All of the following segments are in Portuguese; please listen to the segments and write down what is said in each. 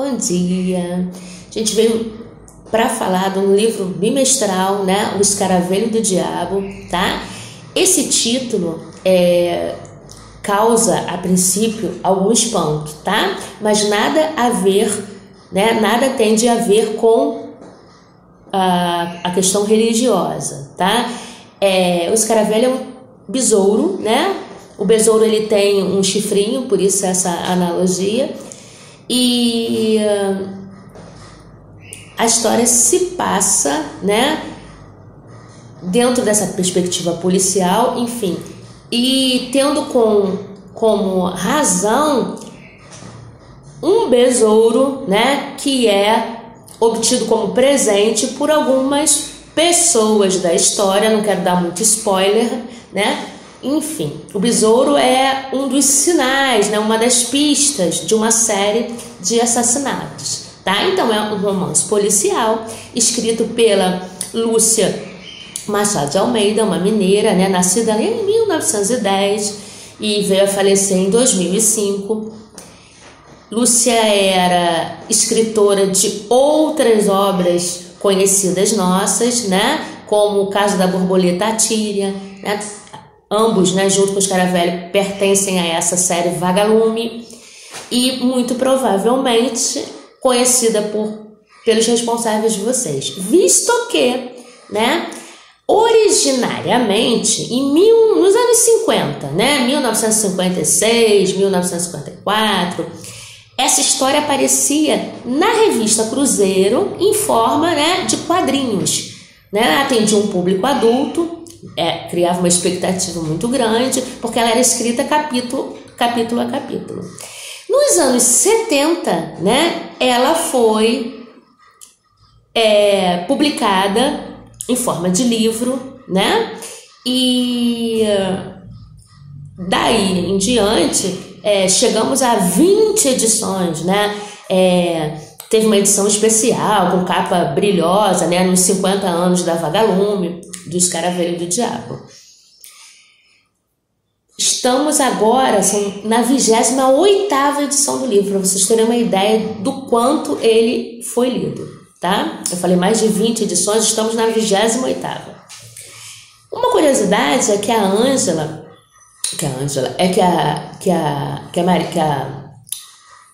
Bom dia! A gente veio para falar de um livro bimestral, né? O Escaravelho do Diabo, tá? Esse título causa, a princípio, algum espanto, tá? Mas nada a ver, né? Nada tende a ver com a questão religiosa, tá? O escaravelho é um besouro, né? O besouro ele tem um chifrinho, por isso essa analogia. E a história se passa, né, dentro dessa perspectiva policial, enfim, e tendo como razão um besouro, né, que é obtido como presente por algumas pessoas da história. Não quero dar muito spoiler, né? Enfim, o besouro é um dos sinais, né, uma das pistas de uma série de assassinatos, tá? Então é um romance policial escrito pela Lúcia Machado de Almeida, uma mineira, né, nascida em 1910 e veio a falecer em 2005. Lúcia era escritora de outras obras conhecidas nossas, né, como o caso da borboleta Atília, né? Ambos, né, junto com o Escaravelho, pertencem a essa série Vagalume e muito provavelmente conhecida pelos responsáveis de vocês, visto que, né, originariamente nos anos 50, né, 1956, 1954, essa história aparecia na revista Cruzeiro em forma, né, de quadrinhos, né, atendia um público adulto. Criava uma expectativa muito grande, porque ela era escrita capítulo a capítulo. Nos anos 70, né, ela foi publicada em forma de livro, né, e daí em diante chegamos a 20 edições, né, teve uma edição especial com capa brilhosa, né, nos 50 anos da Vagalume, do Escaravelho do Diabo. Estamos agora na 28ª edição do livro, para vocês terem uma ideia do quanto ele foi lido, tá? Eu falei mais de 20 edições, estamos na 28ª. Uma curiosidade é que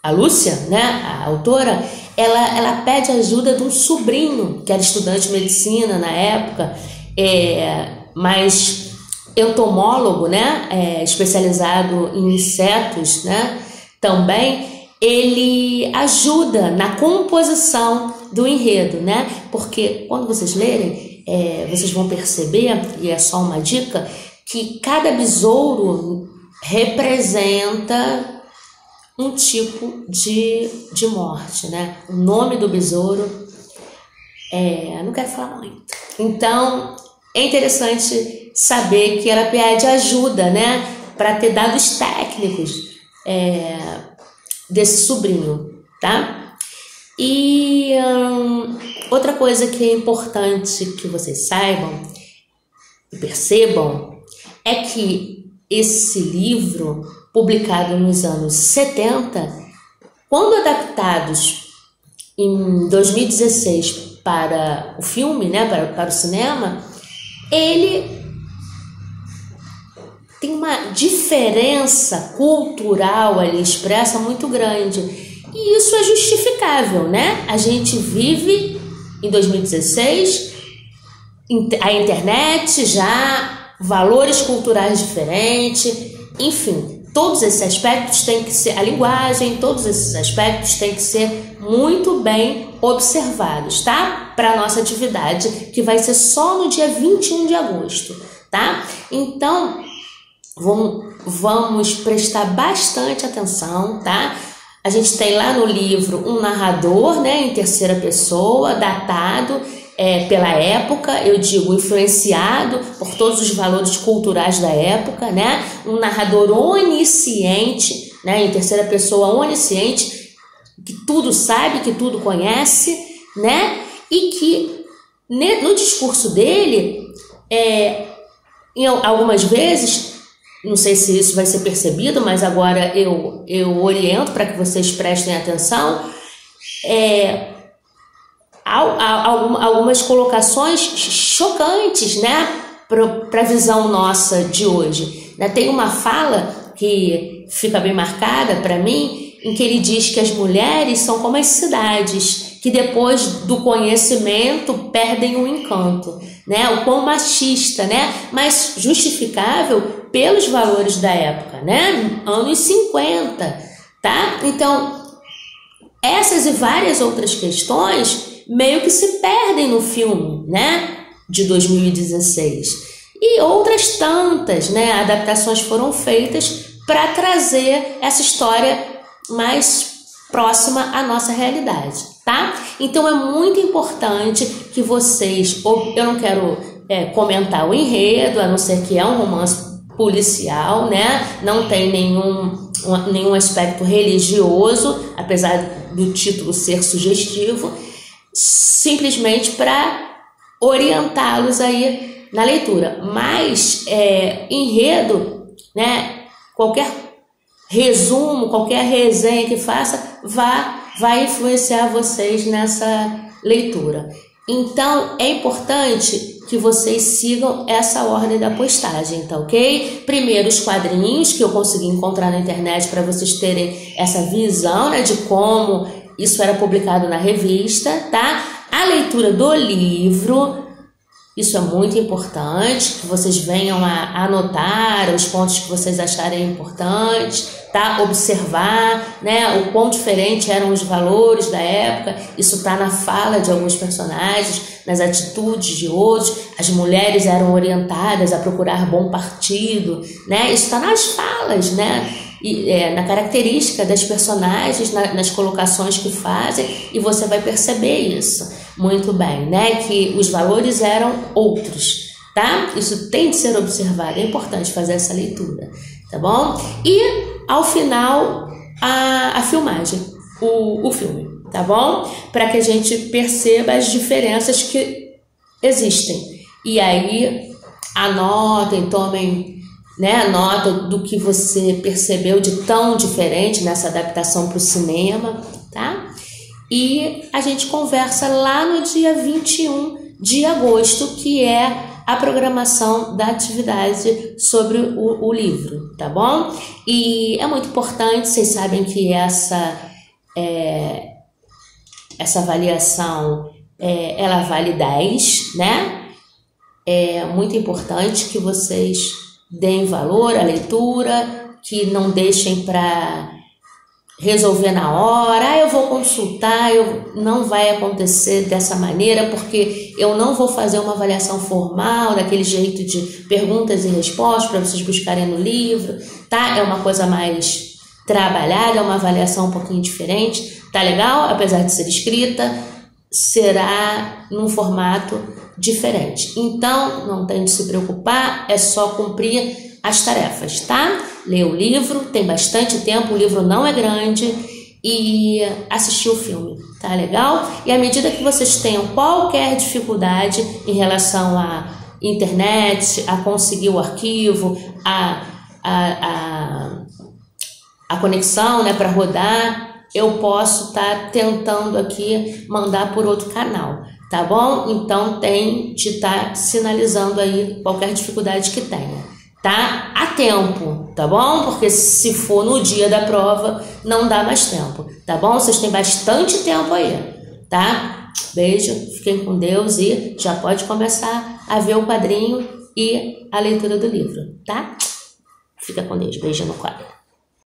a Lúcia, né, a autora, ela pede ajuda de um sobrinho que era estudante de medicina na época, mas entomólogo, né, especializado em insetos, né, também. Ele ajuda na composição do enredo, né, porque quando vocês lerem, vocês vão perceber, e é só uma dica, que cada besouro representa um tipo de morte, né? O nome do besouro não quero falar muito. Então é interessante saber que ela pede ajuda, né, para ter dados técnicos desse sobrinho, tá? E outra coisa que é importante que vocês saibam e percebam é que esse livro, publicado nos anos 70, quando adaptados em 2016 para o filme, né, para o cinema, ele tem uma diferença cultural ali expressa muito grande. E isso é justificável, né? A gente vive em 2016, a internet já, valores culturais diferentes, enfim, todos esses aspectos têm que ser, a linguagem, todos esses aspectos têm que ser muito bem observados, tá? Para a nossa atividade, que vai ser só no dia 21 de agosto, tá? Então, vamos prestar bastante atenção, tá? A gente tem lá no livro um narrador, né, em terceira pessoa, datado pela época, eu digo influenciado por todos os valores culturais da época, né? Um narrador onisciente, né, em terceira pessoa onisciente, que tudo sabe, que tudo conhece, né? E que no discurso dele, em algumas vezes, não sei se isso vai ser percebido, mas agora eu oriento para que vocês prestem atenção, algumas colocações chocantes, né, para a visão nossa de hoje. Tem uma fala que fica bem marcada para mim, em que ele diz que as mulheres são como as cidades, que depois do conhecimento perdem o encanto, né? O quão machista, né? Mas justificável pelos valores da época, né? Anos 50, tá? Então, essas e várias outras questões meio que se perdem no filme, né? De 2016. E outras tantas, né? Adaptações foram feitas para trazer essa história mais próxima à nossa realidade, tá? Então é muito importante que vocês, eu não quero comentar o enredo, a não ser que é um romance policial, né? Não tem nenhum aspecto religioso, apesar do título ser sugestivo, simplesmente para orientá-los aí na leitura. Mas enredo, né? Qualquer resumo, qualquer resenha que faça, vai influenciar vocês nessa leitura. Então, é importante que vocês sigam essa ordem da postagem, tá ok? Primeiro, os quadrinhos que eu consegui encontrar na internet para vocês terem essa visão, né, de como isso era publicado na revista, tá? A leitura do livro. Isso é muito importante, que vocês venham a anotar os pontos que vocês acharem importantes, tá? Observar, né, o quão diferente eram os valores da época. Isso está na fala de alguns personagens, nas atitudes de outros. As mulheres eram orientadas a procurar bom partido, né? Isso está nas falas, né? E, na característica das personagens, nas colocações que fazem, e você vai perceber isso muito bem, né? Que os valores eram outros, tá? Isso tem de ser observado, é importante fazer essa leitura, tá bom? E ao final, a filmagem, o filme, tá bom? Para que a gente perceba as diferenças que existem. E aí, anotem, tomem, né, nota do que você percebeu de tão diferente nessa adaptação para o cinema, tá? E a gente conversa lá no dia 21 de agosto, que é a programação da atividade sobre o livro, tá bom? E é muito importante, vocês sabem que essa avaliação, ela vale 10, né? É muito importante que vocês deem valor à leitura, que não deixem para resolver na hora, eu vou consultar, não vai acontecer dessa maneira, porque eu não vou fazer uma avaliação formal, daquele jeito de perguntas e respostas para vocês buscarem no livro, tá? É uma coisa mais trabalhada, é uma avaliação um pouquinho diferente, tá legal? Apesar de ser escrita, será num formato diferente. Então, não tem de se preocupar, é só cumprir as tarefas, tá? Ler o livro, tem bastante tempo, o livro não é grande, e assistir o filme, tá legal? E à medida que vocês tenham qualquer dificuldade em relação à internet, a conseguir o arquivo, a conexão, né, para rodar, eu posso estar tentando aqui mandar por outro canal, tá bom? Então tem de estar sinalizando aí qualquer dificuldade que tenha. Tá? A tempo, tá bom? Porque se for no dia da prova, não dá mais tempo, tá bom? Vocês têm bastante tempo aí, tá? Beijo, fiquem com Deus e já pode começar a ver o quadrinho e a leitura do livro, tá? Fica com Deus, beijo no quadro.